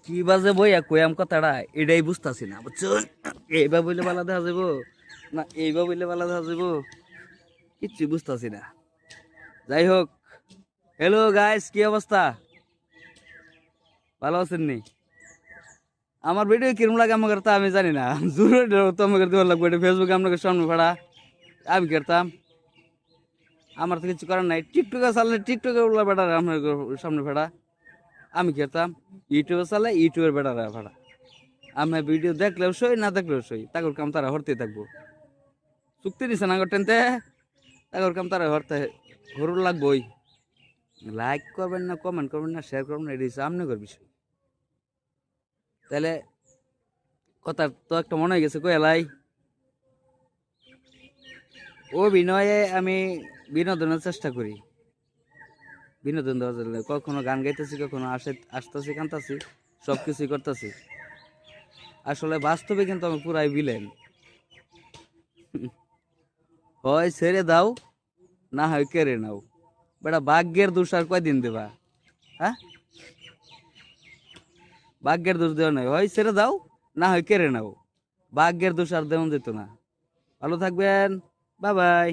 কি বাজে বইয়া কয়াম কথাটা এটাই বুঝতাছি না বুঝছেন। এইবার বইলে বালা দেখা যাব না এইবার বইলে বালা দেখা যাব কিচ্ছু বুঝতাছি না। যাই হোক, হ্যালো গাইস, কি অবস্থা? ভালো আছেন নি? আমার ভিডিও কিরম লাগে আমাকে তা আমি জানি না। জোরে তো আমাকে দেওয়ার লাগবে, এটা ফেসবুকে আপনাকে সামনে ফাড়া আমি করতাম। আমার তো কিছু করার নাই। টিকটকে চাললে টিকটকে উল্লা বেটার আপনার সামনে ফাড়া আমি করতাম। ইউটিউবে চালে ইউটিউবের বেটার ফাড়া আমি ভিডিও দেখলেও সই না দেখলেও সই, তাগর কাম তারা হরতে থাকবো। চুক্তি দিছে না টেনতে, তাগর কাম তারা হরতে হরুর লাগবোই। লাইক করবেন না, কমেন্ট করবেন না, শেয়ার করবেন না, এটি হচ্ছে আপনাদের বিষয়। তাহলে কথা তো একটা মনে হয়ে গেছে কয়ালাই, অভিনয়ে আমি বিনোদনের চেষ্টা করি, বিনোদন দেওয়ার জন্য। কখনো গান গাইতেছি, কখনো আসতেছি, কানতাছি, সব কিছুই করতেছি। আসলে বাস্তবে কিন্তু আমি পুরাই বিলেন। হয় ছেড়ে দাও, না হয় কেড়ে নাও। বেটা ভাগ্যের দোষ আর কয়দিন দেবা? হ্যাঁ, ভাগ্যের দোষ দেওয়া নাই, হয় ছেড়ে দাও না হয় কেড়ে নাও। ভাগ্যের দোষ আর দেওয়া যেত না। ভালো থাকবেন, বাই বাই।